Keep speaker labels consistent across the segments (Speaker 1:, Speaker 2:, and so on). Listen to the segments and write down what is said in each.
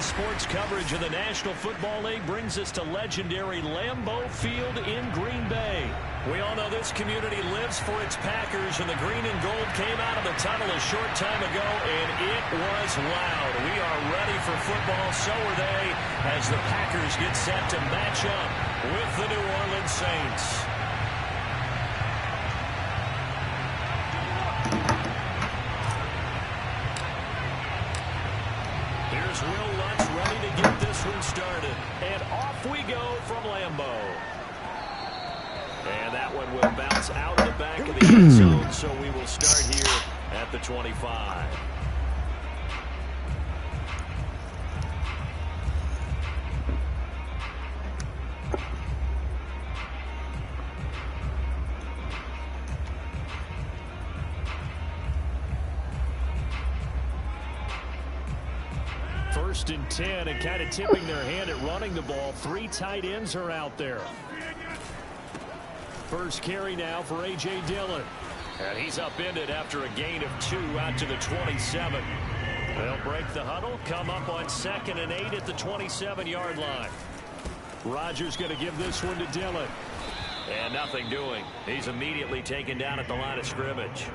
Speaker 1: sports coverage of the National Football League brings us to legendary Lambeau Field in Green Bay. We all know this community lives for its Packers, and the green and gold came out of the tunnel a short time ago, and it was loud. We are ready for football, so are they, as the Packers get set to match up with the New Orleans Saints. Here's Will Lutz ready to get this one started. And off we go from Lambeau. And that one will bounce out of the back of the end zone, so we will start here at the 25. First and 10, and kind of tipping their hand at running the ball. 3 tight ends are out there. First carry now for A.J. Dillon. And he's upended after a gain of 2 out to the 27. They'll break the huddle, come up on 2nd and 8 at the 27-yard line. Rodgers going to give this one to Dillon. And nothing doing. He's immediately taken down at the line of scrimmage.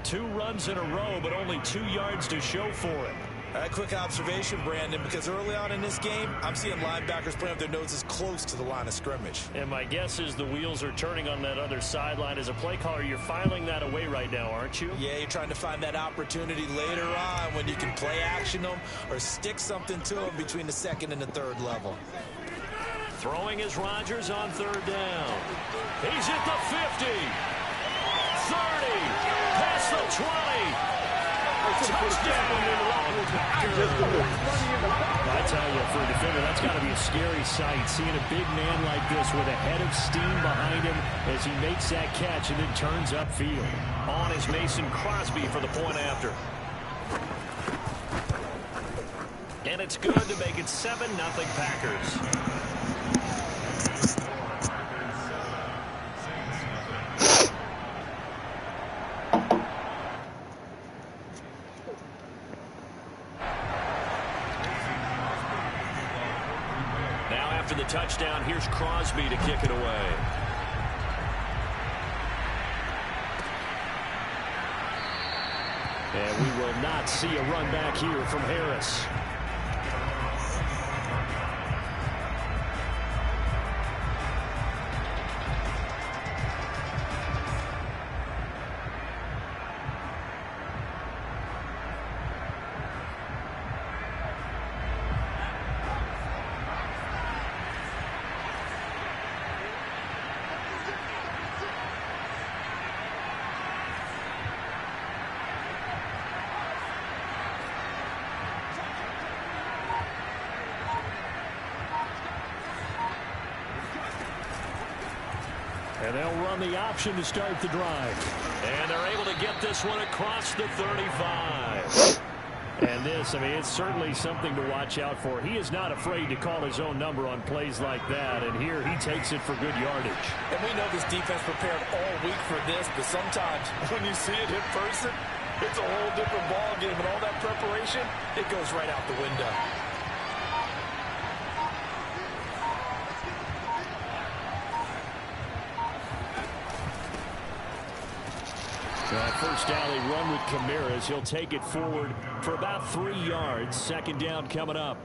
Speaker 1: 2 runs in a row, but only 2 yards to show for it.
Speaker 2: A quick observation, Brandon, because early on in this game, I'm seeing linebackers putting up their noses close to the line of scrimmage.
Speaker 1: And my guess is the wheels are turning on that other sideline. As a play caller, you're filing that away right now, aren't you?
Speaker 2: Yeah, you're trying to find that opportunity later on when you can play action them or stick something to them between the 2nd and the 3rd level.
Speaker 1: Throwing is Rodgers on 3rd down. He's at the 50. 30. Past the 20. Touchdown. I tell you, for a defender, that's got to be a scary sight, seeing a big man like this with a head of steam behind him as he makes that catch and then turns upfield. On is Mason Crosby for the point after. And it's good to make it 7-0 Packers. The touchdown, here's Crosby to kick it away. And we will not see a run back here from Harris. And they'll run the option to start the drive. And they're able to get this one across the 35. And this, I mean, it's certainly something to watch out for. He is not afraid to call his own number on plays like that. And here he takes it for good yardage.
Speaker 2: And we know this defense prepared all week for this, but sometimes when you see it in person, it's a whole different ball game. And all that preparation, it goes right out the window.
Speaker 1: First down, they run with Kamara. He'll take it forward for about 3 yards. 2nd down coming up.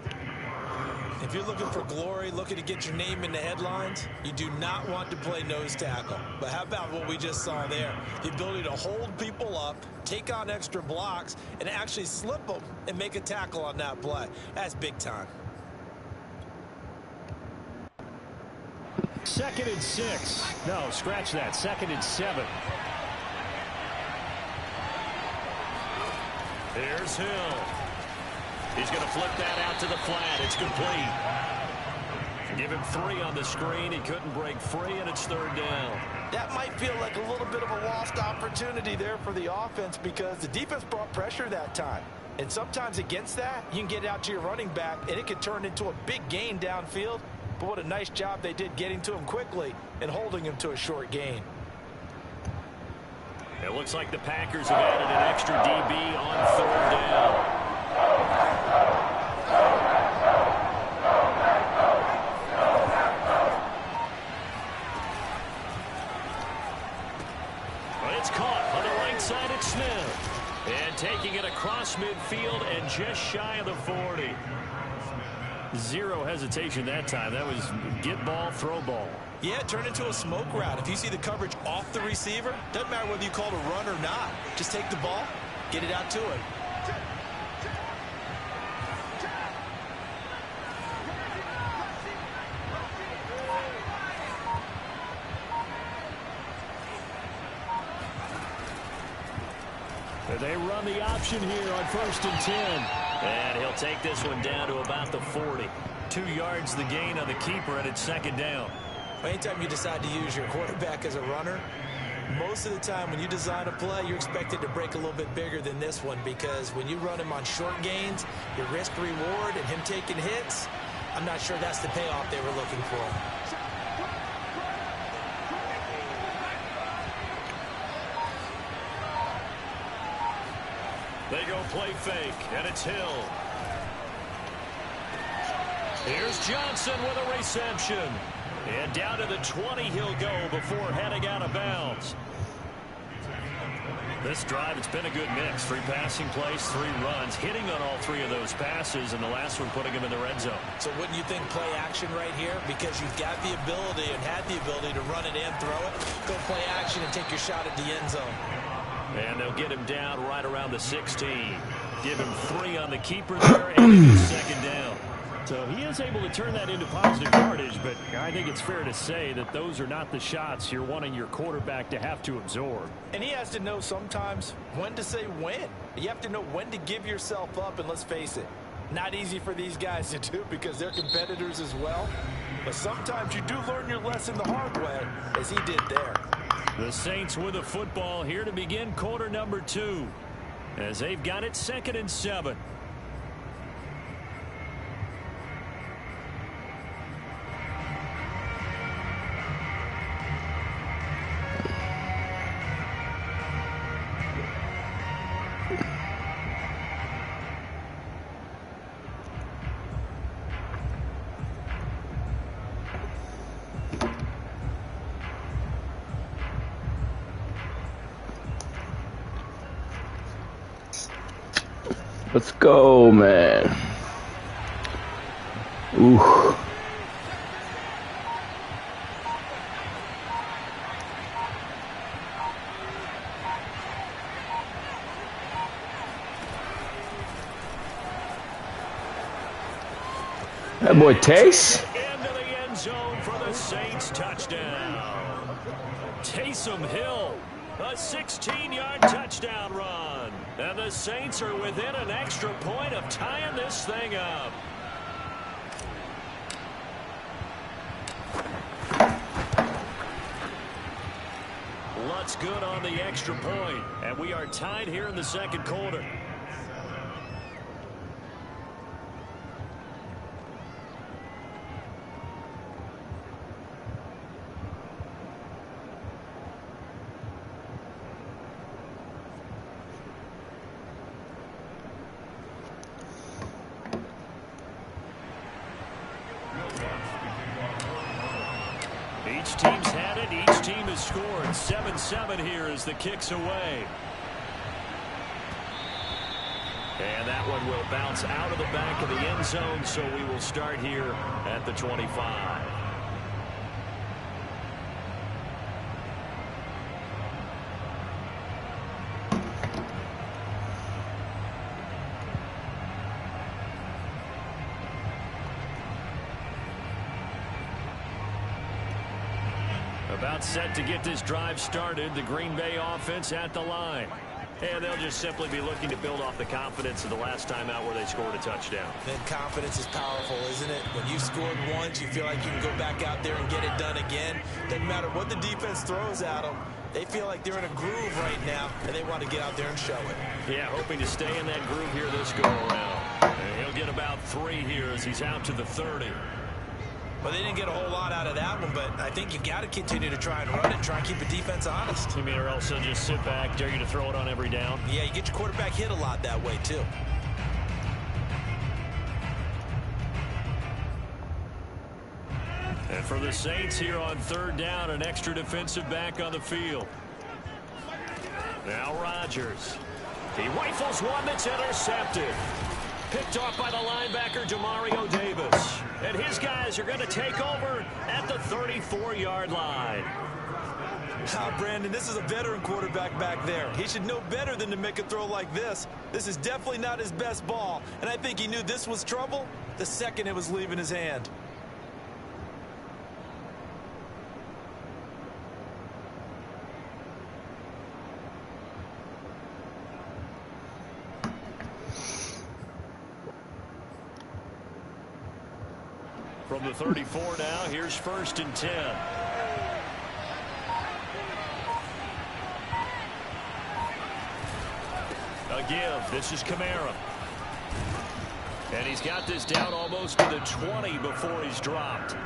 Speaker 2: If you're looking for glory, looking to get your name in the headlines, you do not want to play nose tackle. But how about what we just saw there? The ability to hold people up, take on extra blocks, and actually slip them and make a tackle on that play. That's big time.
Speaker 1: 2nd and 6. No, scratch that. 2nd and 7. Here's Hill. He's going to flip that out to the flat. It's complete. Give him 3 on the screen. He couldn't break free, and it's 3rd down.
Speaker 2: That might feel like a little bit of a lost opportunity there for the offense because the defense brought pressure that time. And sometimes against that, you can get out to your running back, and it could turn into a big gain downfield. But what a nice job they did getting to him quickly and holding him to a short gain.
Speaker 1: It looks like the Packers have added an extra DB on 3rd down. It's caught on the right side at Smith. And taking it across midfield and just shy of the 40. Zero hesitation that time. That was get ball, throw ball.
Speaker 2: Yeah, it turned into a smoke route. If you see the coverage off the receiver, doesn't matter whether you call it a run or not. Just take the ball, get it out to him.
Speaker 1: They run the option here on 1st and 10. And he'll take this one down to about the 40. 2 yards the gain on the keeper, and it's 2nd down.
Speaker 2: Anytime you decide to use your quarterback as a runner, most of the time when you design a play, you're expected to break a little bit bigger than this one, because when you run him on short gains, your risk-reward and him taking hits, I'm not sure that's the payoff they were looking for.
Speaker 1: They go play fake, and it's Hill. Here's Johnson with a reception. And down to the 20 he'll go before heading out of bounds. This drive, it's been a good mix. 3 passing plays, 3 runs, hitting on all 3 of those passes, and the last one putting him in the red zone.
Speaker 2: So wouldn't you think play action right here? Because you've got the ability and had the ability to run it and throw it. Go play action and take your shot at the end zone.
Speaker 1: And they'll get him down right around the 16. Give him 3 on the keeper there, and it's 2nd down. So he is able to turn that into positive yardage, but I think it's fair to say that those are not the shots you're wanting your quarterback to have to absorb.
Speaker 2: And he has to know sometimes when to say when. You have to know when to give yourself up, and let's face it, not easy for these guys to do because they're competitors as well. But sometimes you do learn your lesson the hard way, as he did there.
Speaker 1: The Saints with the football here to begin quarter number 2, as they've got it 2nd and 7.
Speaker 3: Let's go, man. Ooh. That boy Taysom.
Speaker 1: Into the end zone for the Saints touchdown. Taysom Hill, a 16-yard touchdown run. And the Saints are within an extra point of tying this thing up. Lutz good on the extra point, and we are tied here in the 2nd quarter. Each team's had it. Each team has scored. 7-7 here as the kick's away. And that one will bounce out of the back of the end zone, so we will start here at the 25. About set to get this drive started. The Green Bay offense at the line. And they'll just simply be looking to build off the confidence of the last time out where they scored a touchdown.
Speaker 2: Then confidence is powerful, isn't it? When you scored once, you feel like you can go back out there and get it done again. Doesn't matter what the defense throws at them. They feel like they're in a groove right now, and they want to get out there and show it.
Speaker 1: Yeah, hoping to stay in that groove here this go-around. And he'll get about 3 here as he's out to the 30.
Speaker 2: Well, they didn't get a whole lot out of that one, but I think you got to continue to try and run it and try and keep the defense honest.
Speaker 1: You mean, or else they'll just sit back, dare you to throw it on every down?
Speaker 2: Yeah, you get your quarterback hit a lot that way, too.
Speaker 1: And for the Saints here on 3rd down, an extra defensive back on the field. Now Rodgers. He rifles one that's intercepted. Picked off by the linebacker, Demario Davis. And his guys are going to take over at the 34-yard line.
Speaker 2: Brandon, this is a veteran quarterback back there. He should know better than to make a throw like this. This is definitely not his best ball, and I think he knew this was trouble the second it was leaving his hand.
Speaker 1: From the 34 now, here's 1st and 10. A give. This is Kamara. And he's got this down almost to the 20 before he's dropped.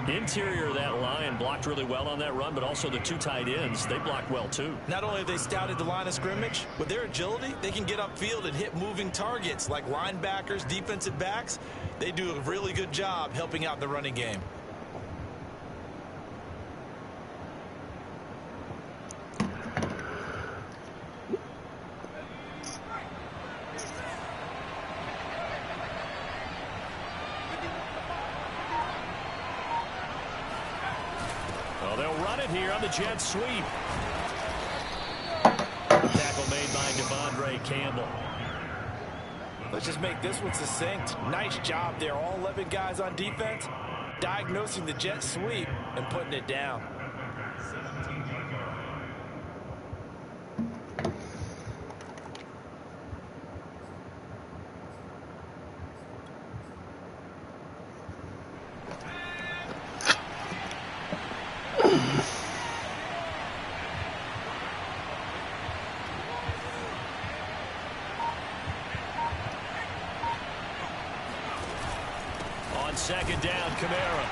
Speaker 1: Interior of that line blocked really well on that run, but also the 2 tight ends, they blocked well too.
Speaker 2: Not only have they scouted the line of scrimmage, with their agility, they can get upfield and hit moving targets like linebackers, defensive backs. They do a really good job helping out in the running game.
Speaker 1: Well, they'll run it here on the jet sweep. Tackle made by Devondre Campbell.
Speaker 2: Let's just make this one succinct. Nice job there. All 11 guys on defense diagnosing the jet sweep and putting it down.
Speaker 1: On 2nd down, Kamara.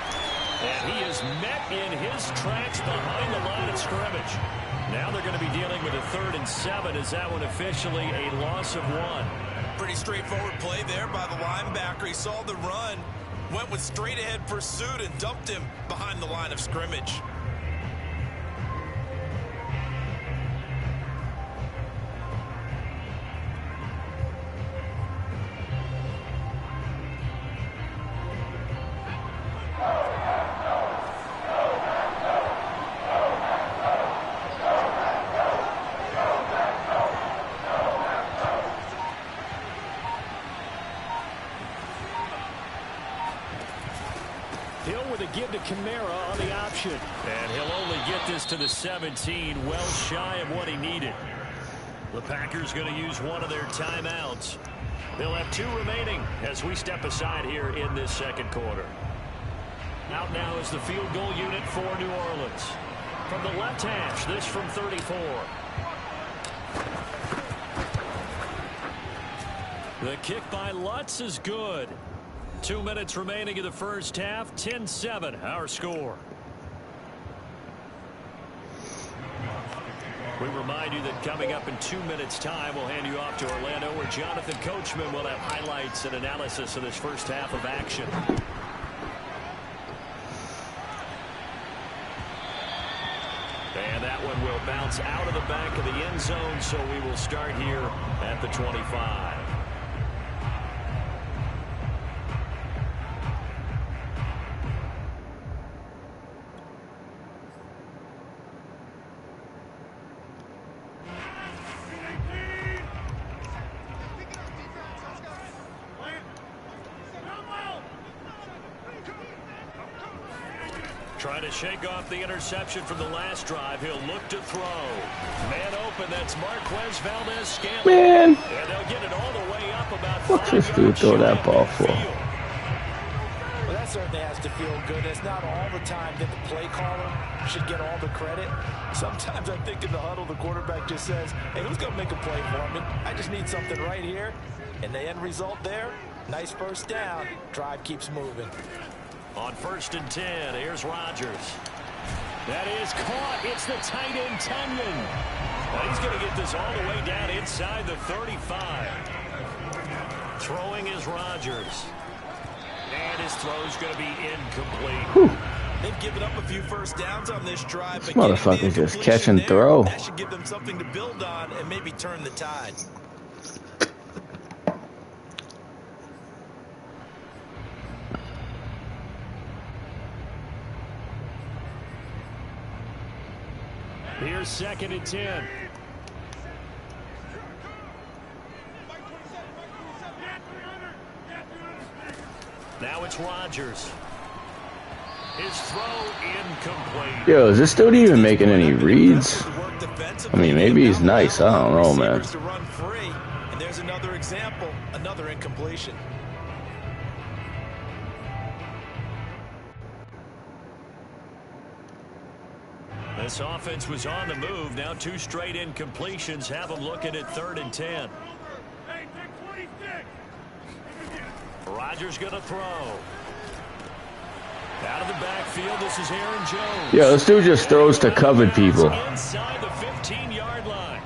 Speaker 1: And he is met in his tracks behind the line of scrimmage. Now they're going to be dealing with a 3rd and 7. Is that one officially a loss of 1?
Speaker 2: Pretty straightforward play there by the linebacker. He saw the run, went with straight ahead pursuit and dumped him behind the line of scrimmage.
Speaker 1: Hill with a give to Kamara on the option. And he'll only get this to the 17, well shy of what he needed. The Packers going to use one of their timeouts. They'll have 2 remaining as we step aside here in this 2nd quarter. Out now is the field goal unit for New Orleans. From the left hash, this from 34. The kick by Lutz is good. 2 minutes remaining in the first half. 10-7 our score. We remind you that coming up in 2 minutes time, we'll hand you off to Orlando, where Jonathan Coachman will have highlights and analysis of this first half of action. And that one will bounce out of the back of the end zone, so we will start here at the 25. Trying to shake off the interception from the last drive. He'll look to throw. Man open. That's Marquez Valdez-Scantling.
Speaker 3: Man.
Speaker 1: And they'll get it all the way up about 5
Speaker 3: What's this dude throw that ball for?
Speaker 2: Well, that certainly has to feel good. It's not all the time that the play caller should get all the credit. Sometimes I think in the huddle, the quarterback just says, hey, who's going to make a play for me? I just need something right here. And the end result there, nice first down. Drive keeps moving.
Speaker 1: On 1st and 10, here's Rodgers. That is caught. It's the tight end, Tunyon. Now he's going to get this all the way down inside the 35. Throwing is Rodgers. And his throw's going to be incomplete.
Speaker 2: They've given up a few first downs on this drive,
Speaker 3: This
Speaker 2: but getting the
Speaker 3: motherfucker's just
Speaker 2: incompletion
Speaker 3: catch and
Speaker 2: there,
Speaker 3: throw.
Speaker 2: that should give them something to build on and maybe turn the tide.
Speaker 1: Here's 2nd and 10. Now it's Rodgers. His throw incomplete.
Speaker 3: Yo, is this dude even making any reads? I mean, maybe he's nice. I don't know, man.
Speaker 2: To run free, and there's another example, another incompletion.
Speaker 1: This offense was on the move. Now 2 straight incompletions have them looking at 3rd and 10. Rodgers going to throw. Out of the backfield, this is Aaron Jones.
Speaker 3: Yo, this dude just throws to covered people.
Speaker 1: Inside the 15-yard line.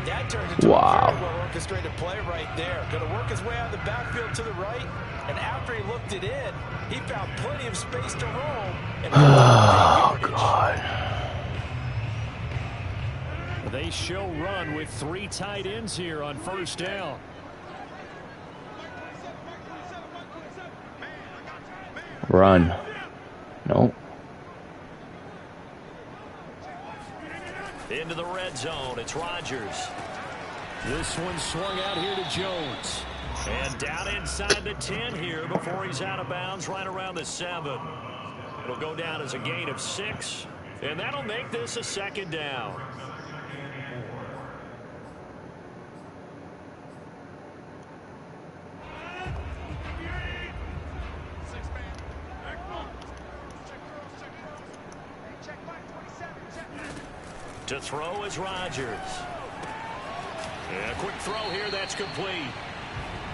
Speaker 2: That turned into a very well orchestrated play right there. Going to work his way out of the backfield to the right, and after he looked it in, he found plenty of space to roam. And
Speaker 3: oh, God.
Speaker 1: They show run with 3 tight ends here on 1st down.
Speaker 3: Run. Nope.
Speaker 1: Into the red zone. It's Rodgers. This one swung out here to Jones. And down inside the 10 here before he's out of bounds right around the 7. It'll go down as a gain of 6. And that'll make this a 2nd down. To throw is Rodgers. And a quick throw here, that's complete.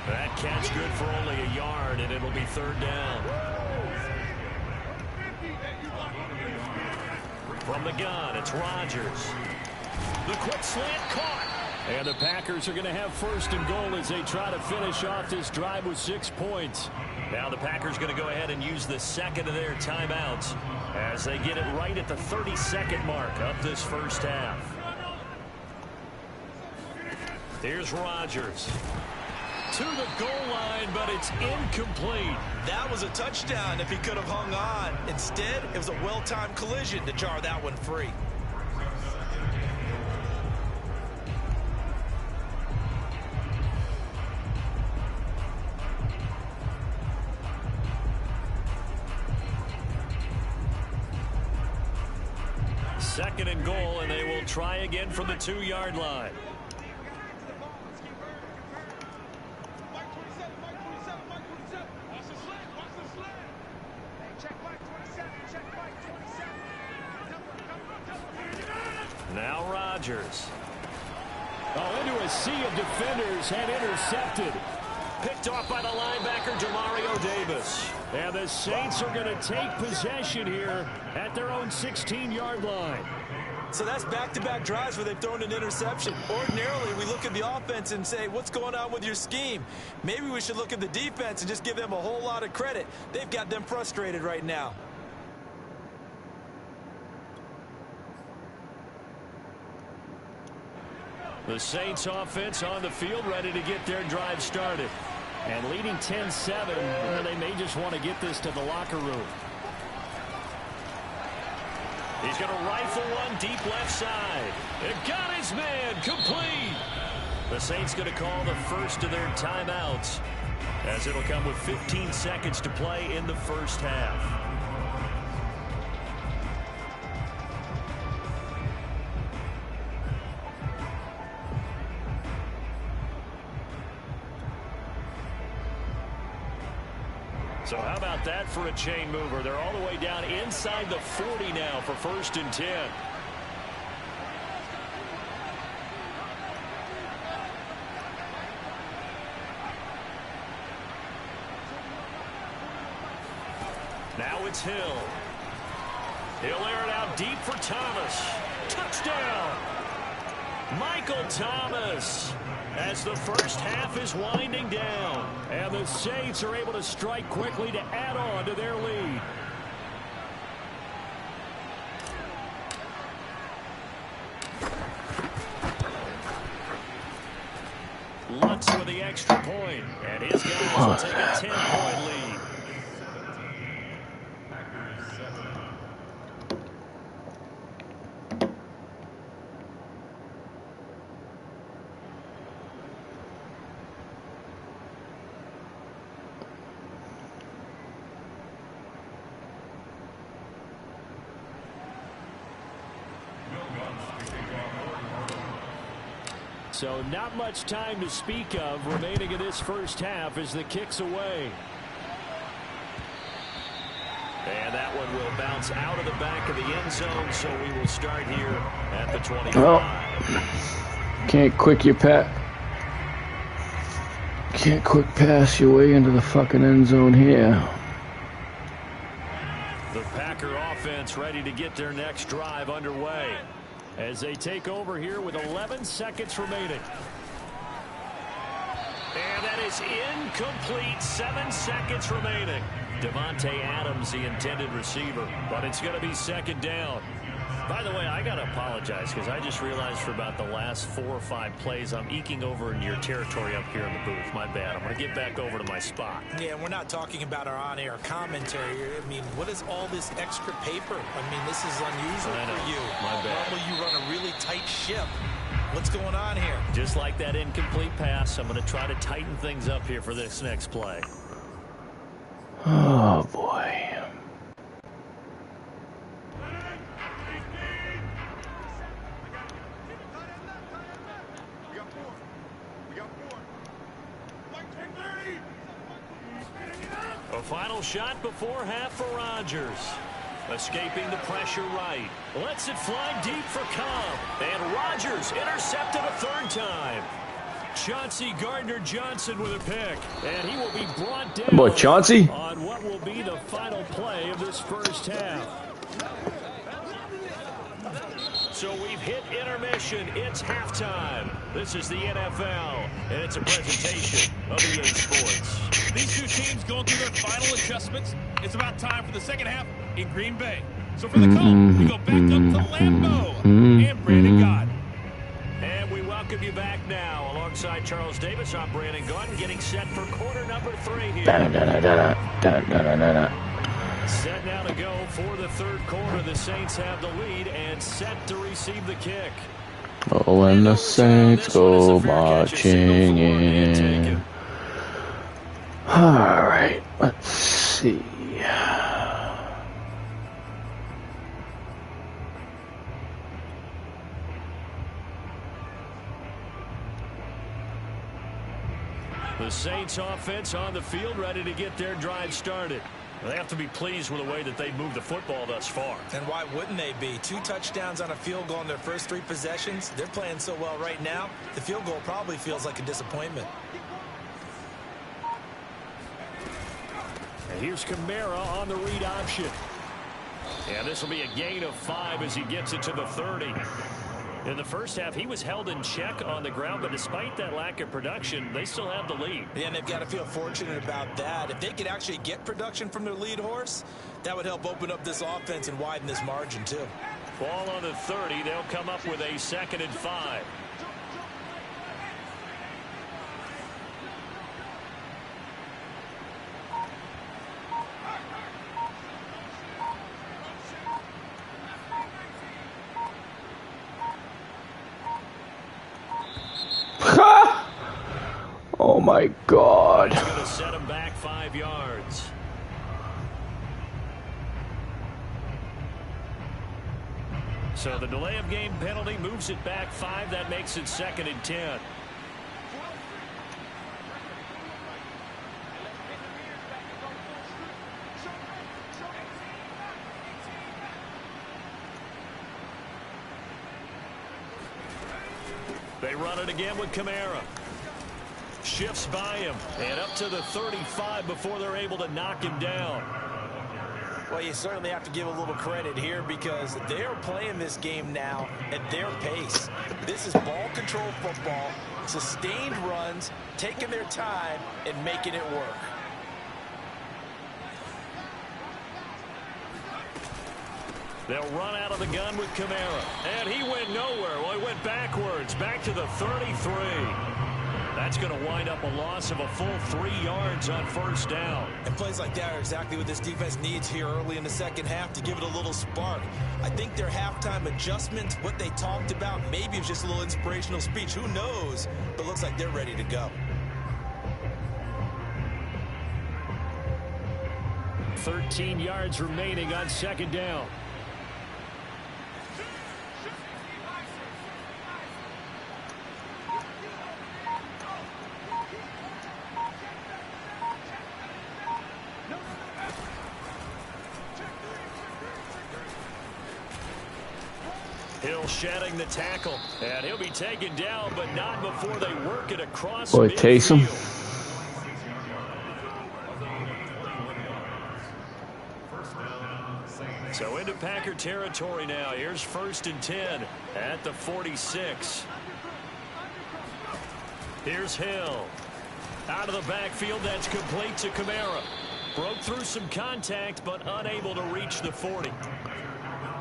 Speaker 1: That catch good for only a yard, and it'll be 3rd down. From the gun, it's Rodgers. The quick slant caught. And the Packers are going to have 1st and goal as they try to finish off this drive with 6 points. Now the Packers going to go ahead and use the 2nd of their timeouts as they get it right at the 30-second mark of this 1st half. Here's Rodgers. To the goal line, but it's incomplete.
Speaker 2: That was a touchdown if he could have hung on. Instead, it was a well-timed collision to jar that one free.
Speaker 1: Second and goal, and they will try again from the 2-yard line. Now Rodgers. Oh, into a sea of defenders and intercepted. Picked off by the linebacker, Demario Davis. And the Saints are going to take possession here at their own 16-yard line.
Speaker 2: So that's back-to-back drives where they've thrown an interception. Ordinarily, we look at the offense and say, what's going on with your scheme? Maybe we should look at the defense and just give them a whole lot of credit. They've got them frustrated right now.
Speaker 1: The Saints offense on the field ready to get their drive started. And leading 10-7, they may just want to get this to the locker room. He's going to rifle one deep left side. And got his man complete. The Saints going to call the first of their timeouts as it'll come with 15 seconds to play in the 1st half. So how about that for a chain mover? They're all the way down inside the 40 now for 1st and 10. Now it's Hill. He'll air it out deep for Thomas. Touchdown! Michael Thomas, as the 1st half is winding down. And the Saints are able to strike quickly to add on to their lead. extra point, and his guys will take a 10-point lead. So not much time to speak of remaining in this first half as the kick's away. And that one will bounce out of the back of the end zone, so we will start here at the 25.
Speaker 3: Well, can't quick pass your way into the fucking end zone here.
Speaker 1: The Packer offense ready to get their next drive underway as they take over here with 11 seconds remaining. And that is incomplete. 7 seconds remaining. Devontae Adams, the intended receiver, but it's going to be second down. By the way, I got to apologize because I just realized for about the last 4 or 5 plays, I'm eking over into your territory up here in the booth. My bad. I'm going to get back over to my spot.
Speaker 2: Yeah, we're not talking about our on-air commentary. I mean, what is all this extra paper? I mean, this is unusual for you.
Speaker 1: My bad.
Speaker 2: Normally you run a really tight ship. What's going on here?
Speaker 1: Just like that incomplete pass, I'm going to try to tighten things up here for this next play.
Speaker 3: Oh, boy.
Speaker 1: A final shot before half for Rodgers. Escaping the pressure right. Lets it fly deep for Cobb. And Rodgers intercepted a third time. Chauncey Gardner-Johnson with a pick. And he will be brought down
Speaker 3: Boy, Chauncey.
Speaker 1: on what will be the final play of this first half. So we've hit intermission. It's halftime. This is the NFL, and it's a presentation of EA Sports.
Speaker 4: These two teams going through their final adjustments. It's about time for the second half in Green Bay. So for the call, we go back up to Lambeau and Brandon Gott.
Speaker 1: And we welcome you back now. Alongside Charles Davis, I'm Brandon Gott, getting set for quarter number 3 here. Set now to go for the third quarter. The Saints have the lead and set to receive the kick.
Speaker 3: Oh, when the Saints go marching in. All right, let's see.
Speaker 1: The Saints offense on the field, ready to get their drive started. They have to be pleased with the way that they moved the football thus far.
Speaker 2: And why wouldn't they be? 2 touchdowns on a field goal in their first 3 possessions. They're playing so well right now, the field goal probably feels like a disappointment.
Speaker 1: And here's Kamara on the read option. And this will be a gain of 5 as he gets it to the 30. In the first half, he was held in check on the ground, but despite that lack of production, they still have the lead.
Speaker 2: Yeah, and they've got to feel fortunate about that. If they could actually get production from their lead horse, that would help open up this offense and widen this margin, too.
Speaker 1: Ball on the 30. They'll come up with a 2nd and 5.
Speaker 3: Oh my God.
Speaker 1: He's going to set him back 5 yards. So the delay of game penalty moves it back 5. That makes it 2nd and 10. They run it again with Kamara. Shifts by him and up to the 35 before they're able to knock him down.
Speaker 2: Well, you certainly have to give a little credit here because they're playing this game now at their pace. This is ball control football, sustained runs, taking their time and making it work.
Speaker 1: They'll run out of the gun with Kamara. And he went nowhere. Well, he went backwards, back to the 33. That's going to wind up a loss of a full 3 yards on first down.
Speaker 2: And plays like that are exactly what this defense needs here early in the second half to give it a little spark. I think their halftime adjustments, what they talked about, maybe it was just a little inspirational speech. Who knows? But looks like they're ready to go.
Speaker 1: 13 yards remaining on second down. Hill shedding the tackle, and he'll be taken down, but not before they work it across
Speaker 3: Boy, Taysom.
Speaker 1: So into Packer territory now. Here's 1st and 10 at the 46. Here's Hill. Out of the backfield, that's complete to Kamara. Broke through some contact, but unable to reach the 40.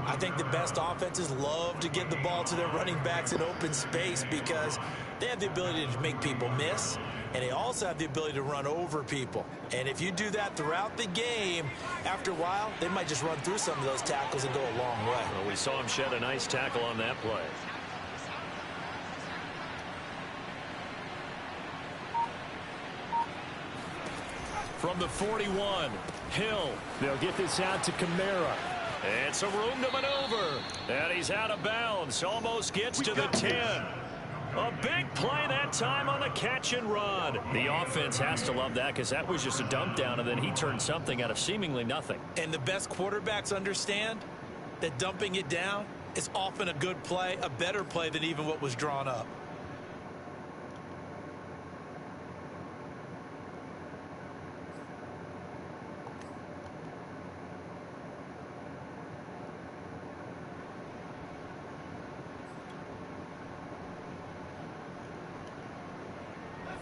Speaker 2: I think the best offenses love to get the ball to their running backs in open space because they have the ability to make people miss, and they also have the ability to run over people. And if you do that throughout the game, after a while, they might just run through some of those tackles and go a long way.
Speaker 1: Well, we saw him shed a nice tackle on that play. From the 41, Hill. They'll get this out to Kamara. And some room to maneuver. And he's out of bounds. Almost gets to the 10. A big play that time on the catch and run. The offense has to love that because that was just a dump down, and then he turned something out of seemingly nothing.
Speaker 2: And the best quarterbacks understand that dumping it down is often a good play, a better play than even what was drawn up.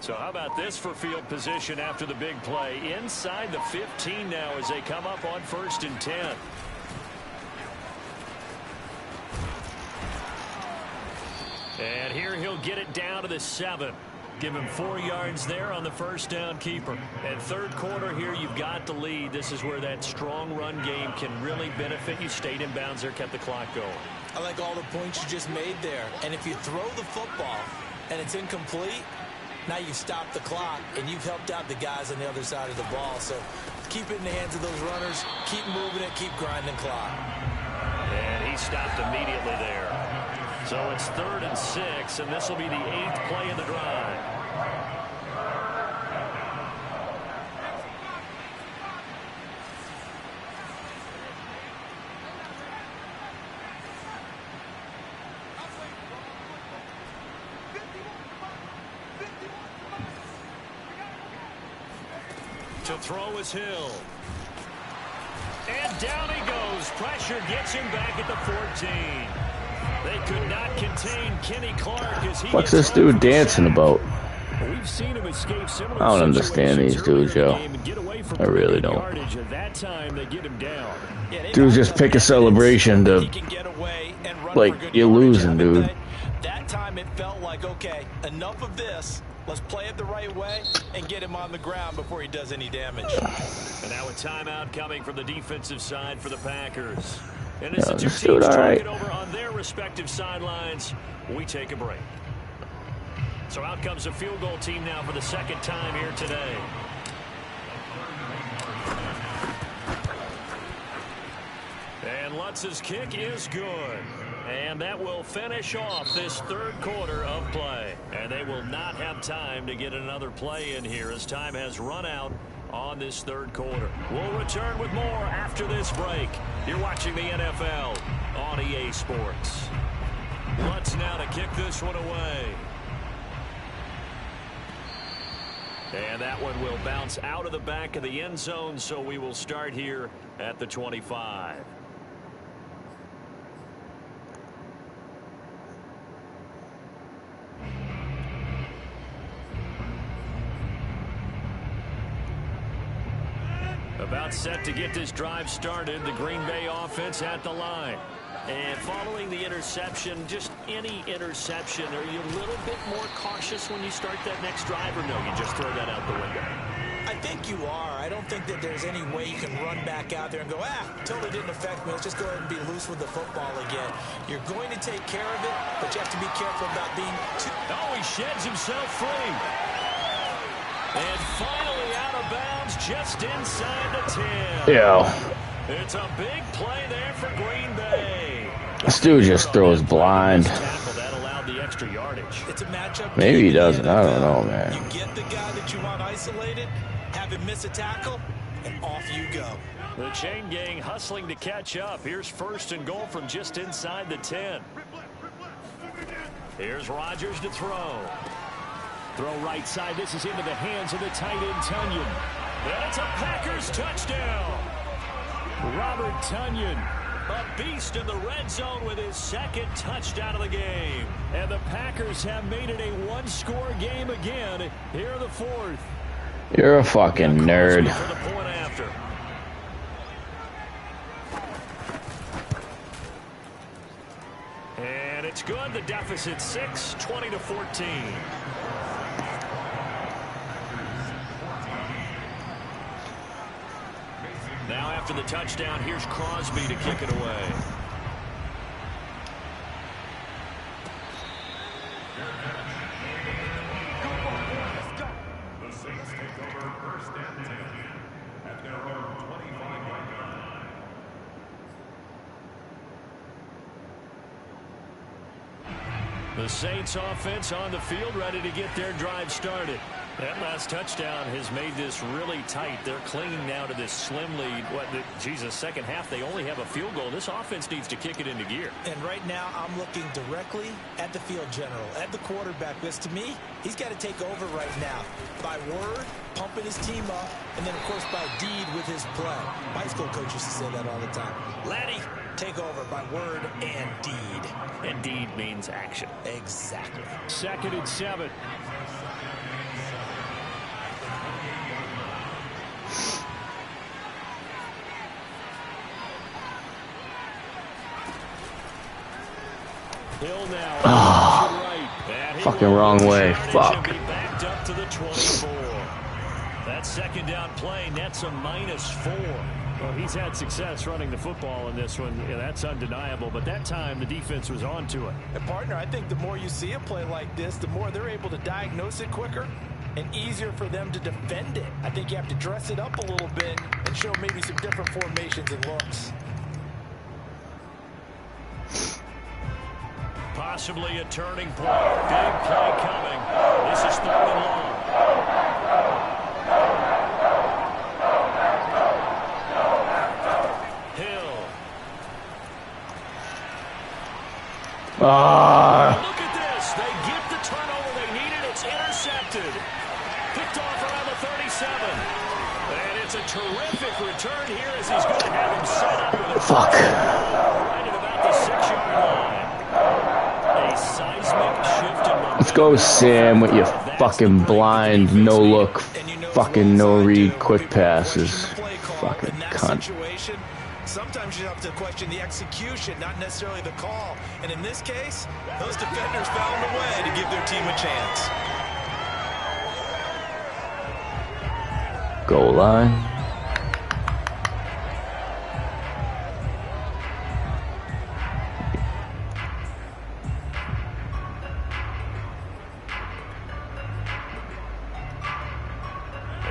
Speaker 1: So how about this for field position after the big play? Inside the 15 now as they come up on 1st and 10. And here he'll get it down to the 7. Give him 4 yards there on the first down keeper. And third quarter here, you've got the lead. This is where that strong run game can really benefit you. Stayed in bounds there, kept the clock going.
Speaker 2: I like all the points you just made there. And if you throw the football and it's incomplete, now you've stopped the clock and you've helped out the guys on the other side of the ball. So keep it in the hands of those runners. Keep moving it. Keep grinding clock.
Speaker 1: And he stopped immediately there. So it's 3rd and 6, and this will be the 8th play of the drive. To throw is Hill. And down he goes. Pressure gets him back at the 14. They could not contain Kenny Clark as he
Speaker 3: What's this dude dancing about?
Speaker 1: We've seen him escape similar
Speaker 3: I don't understand these dudes, Joe. I really don't.
Speaker 1: At that time, they get him down.
Speaker 3: Dudes just pick a celebration to, like, you're losing, dude.
Speaker 2: That time it felt like, okay, enough of this. Let's play it the right way and get him on the ground before he does any damage.
Speaker 1: And now a timeout coming from the defensive side for the Packers. And as the two teams talk it over on their respective sidelines, we take a break. So out comes a field goal team now for the second time here today. And Lutz's kick is good. And that will finish off this third quarter of play. And they will not have time to get another play in here as time has run out on this third quarter. We'll return with more after this break. You're watching the NFL on EA Sports. Lutz now to kick this one away. And that one will bounce out of the back of the end zone, so we will start here at the 25. About set to get this drive started. The Green Bay offense at the line. And following the interception, just any interception, are you a little bit more cautious when you start that next drive, or no, you just throw that out the window?
Speaker 2: I think you are. I don't think that there's any way you can run back out there and go, totally didn't affect me. Let's just go ahead and be loose with the football again. You're going to take care of it, but you have to be careful about being too...
Speaker 1: Oh, he sheds himself free. And finally out of bounds, just inside the 10.
Speaker 3: Yeah.
Speaker 1: It's a big play there for Green Bay.
Speaker 3: This dude just throws blind.
Speaker 1: That allowed the extra yardage.
Speaker 2: It's a matchup.
Speaker 3: Maybe he doesn't. I don't know, man.
Speaker 2: You get the guy that you want isolated, have him miss a tackle, and off you go.
Speaker 1: The chain gang hustling to catch up. Here's 1st and goal from just inside the 10. Here's Rodgers to throw. Throw right side. This is into the hands of the tight end, Tunyon. That's a Packers touchdown. Robert Tunyon, a beast in the red zone with his 2nd touchdown of the game. And the Packers have made it a one-score game again here in the 4th.
Speaker 3: You're a fucking nerd.
Speaker 1: For the point after. And it's good. The deficit 6, 20-14. Now after the touchdown, here's Crosby to kick it away.
Speaker 5: The Saints take over 1st and 10 at their own 25-yard line.
Speaker 1: The Saints offense on the field, ready to get their drive started. That last touchdown has made this really tight. They're clinging now to this slim lead. Second half, they only have a field goal. This offense needs to kick it into gear.
Speaker 2: And right now, I'm looking directly at the field general, at the quarterback. Because to me, he's got to take over right now. By word, pumping his team up, and then, of course, by deed with his play. My school coach used to say that all the time. Laddie, take over by word and deed.
Speaker 1: And deed means action.
Speaker 2: Exactly.
Speaker 1: 2nd and 7. Hill now. Right.
Speaker 3: Fucking wrong way. Fuck.
Speaker 1: Backed up to the 24. That 2nd down play nets a -4. Well, he's had success running the football in this one. Yeah, that's undeniable. But that time, the defense was on to it.
Speaker 2: And, partner, I think the more you see a play like this, the more they're able to diagnose it quicker and easier for them to defend it. I think you have to dress it up a little bit and show maybe some different formations and looks.
Speaker 1: Possibly a turning point. Big play coming. This is 3rd and long. Hill. Look at this. They get the turnover they needed. It's intercepted. Picked off around the 37. And it's a terrific return here as he's going to have him set up with a
Speaker 3: Fuck.
Speaker 1: right at about the 6-yard line. A seismic shift in momentum.
Speaker 3: Let's go, Sam, with your fucking blind, no look, fucking no read, quick passes. Fucking cunt.
Speaker 2: Sometimes you have to question the execution, not necessarily the call. And in this case, those defenders found a way to give their team a chance.
Speaker 3: Goal line.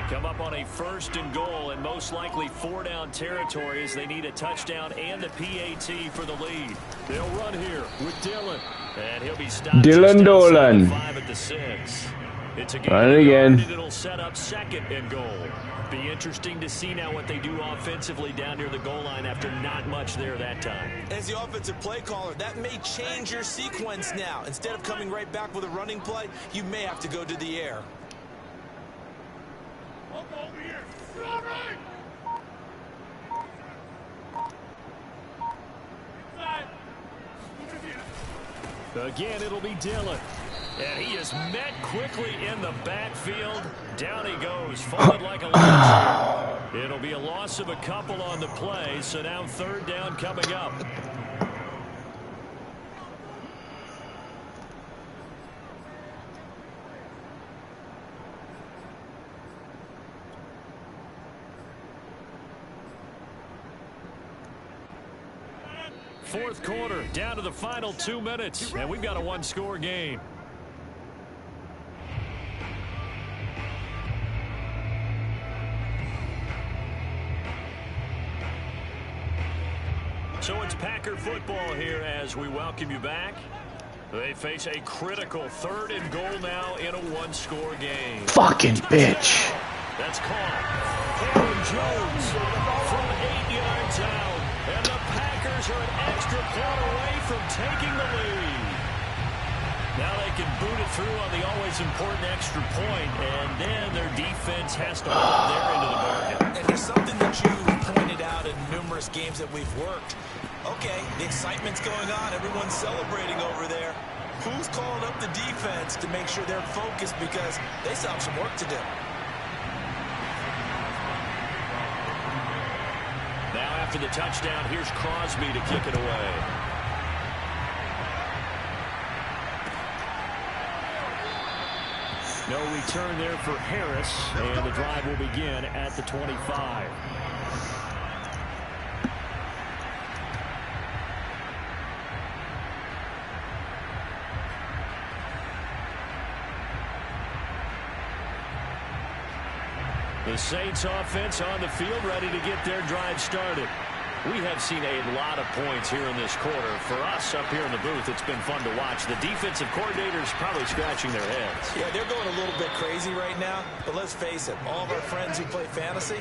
Speaker 1: Come up on a 1st and goal and most likely 4-down territory as they need a touchdown and a PAT for the lead. They'll run here with Dillon. And he'll be stopped.
Speaker 3: Dylan Dolan.
Speaker 1: 5 at the 6. It's a
Speaker 3: Run it again.
Speaker 1: It'll set up 2nd and goal. Be interesting to see now what they do offensively down near the goal line after not much there that time.
Speaker 2: As the offensive play caller, that may change your sequence now. Instead of coming right back with a running play, you may have to go to the air.
Speaker 1: Again, it'll be Dillon. And he is met quickly in the backfield. Down he goes, folded like a lunch. It'll be a loss of a couple on the play, so now 3rd down coming up. Fourth quarter, down to the final 2 minutes, and we've got a one-score game. So it's Packer football here as we welcome you back. They face a critical 3rd and goal now in a one-score game.
Speaker 3: Fucking bitch.
Speaker 1: That's called. Aaron Jones from 8 yards out. And the Packers are an extra point away from taking the lead. Now they can boot it through on the always important extra point, and then their defense has to hold their end of the bargain.
Speaker 2: And there's something that you pointed out in numerous games that we've worked. Okay, the excitement's going on. Everyone's celebrating over there. Who's calling up the defense to make sure they're focused because they still have some work to do?
Speaker 1: Now after the touchdown, here's Crosby to kick it away. No return there for Harris, and the drive will begin at the 25. The Saints offense on the field ready to get their drive started. We have seen a lot of points here in this quarter. For us up here in the booth, it's been fun to watch. The defensive coordinators probably scratching their heads.
Speaker 2: Yeah, they're going a little bit crazy right now. But let's face it, all of our friends who play fantasy,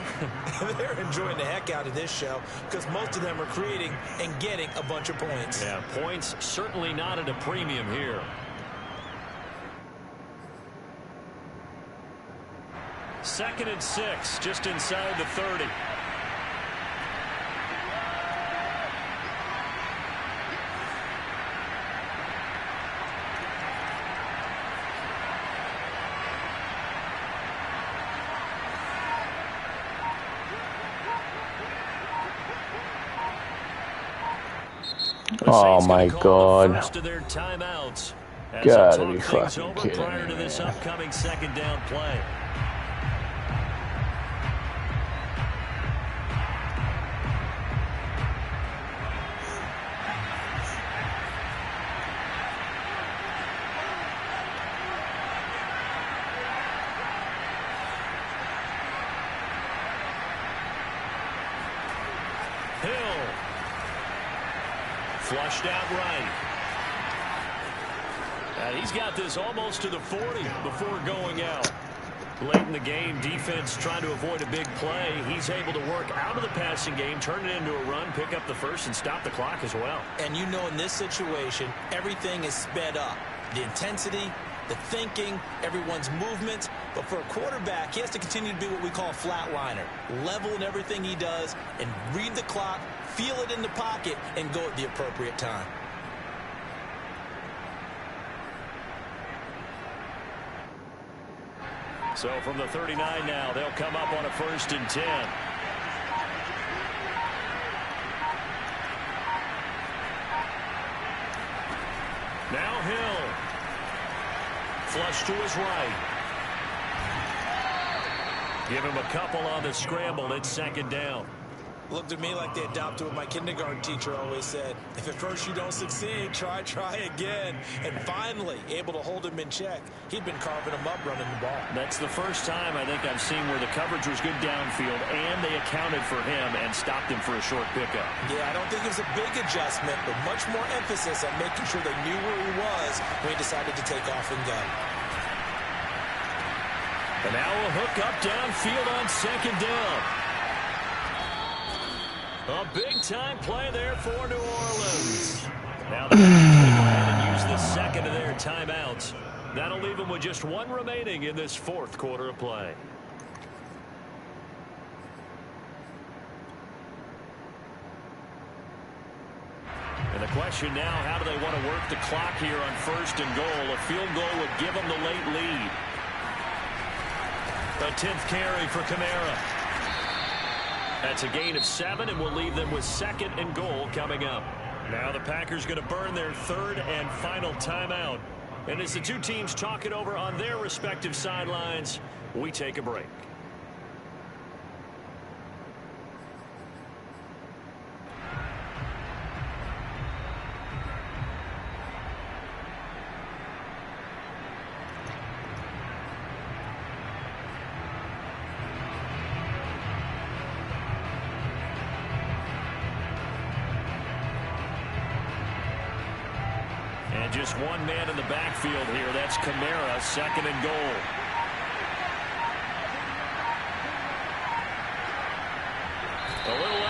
Speaker 2: they're enjoying the heck out of this show because most of them are creating and getting a bunch of points.
Speaker 1: Yeah, points certainly not at a premium here. Second and 6, just inside the 30.
Speaker 3: Oh my God.
Speaker 1: First of their timeouts.
Speaker 3: Gotta be fucking kidding
Speaker 1: prior
Speaker 3: me,
Speaker 1: to this
Speaker 3: man.
Speaker 1: upcoming second down play. Flushed out right. And he's got this almost to the 40 before going out. Late in the game, defense trying to avoid a big play. He's able to work out of the passing game, turn it into a run, pick up the first, and stop the clock as well.
Speaker 2: And you know in this situation, everything is sped up. The intensity, the thinking, everyone's movement. But for a quarterback, he has to continue to be what we call a flatliner. Level in everything he does and read the clock, feel it in the pocket, and go at the appropriate time.
Speaker 1: So from the 39 now, they'll come up on a 1st and 10. Now Hill. Flush to his right. Give him a couple on the scramble. It's second down.
Speaker 2: Looked at me like they adopted what my kindergarten teacher always said. If at first you don't succeed, try again. And finally, able to hold him in check. He'd been carving him up running the ball.
Speaker 1: That's the first time I think I've seen where the coverage was good downfield and they accounted for him and stopped him for a short pickup.
Speaker 2: Yeah, I don't think it was a big adjustment, but much more emphasis on making sure they knew where he was when he decided to take off and go.
Speaker 1: And now a hook up downfield on second down. A big-time play there for New Orleans. Now they're going to go ahead and use the second of their timeouts. That'll leave them with just one remaining in this fourth quarter of play. And the question now, how do they want to work the clock here on 1st and goal? A field goal would give them the late lead. A 10th carry for Kamara. That's a gain of 7, and we'll leave them with 2nd and goal coming up. Now the Packers going to burn their 3rd and final timeout. And as the two teams talk it over on their respective sidelines, we take a break. just one man in the backfield here. That's Kamara, second and goal. A little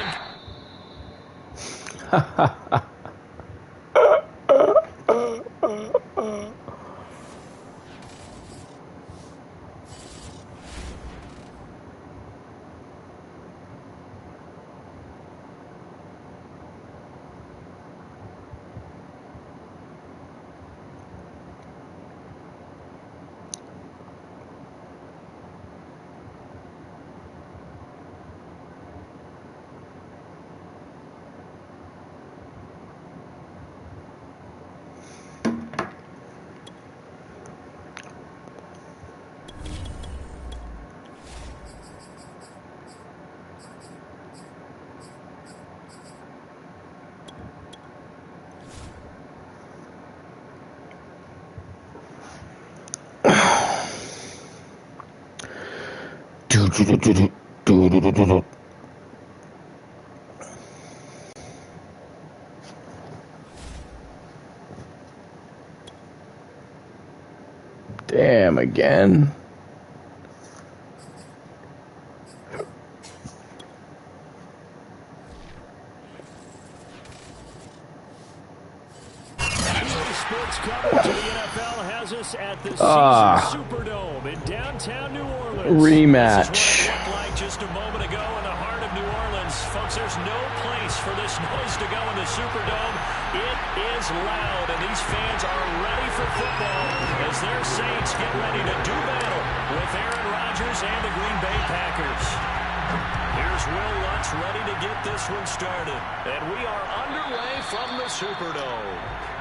Speaker 3: Damn, again.
Speaker 1: Sports coverage of the NFL has us at the Caesars Superdome in downtown New Orleans.
Speaker 3: Rematch.
Speaker 1: This is what it looked like just a moment ago in the heart of New Orleans. Folks, there's no place for this noise to go in the Superdome. It is loud, and these fans are ready for football as their Saints get ready to do battle with Aaron Rodgers and the Green Bay Packers. Here's Will Lutz ready to get this one started. And we are underway from the Superdome.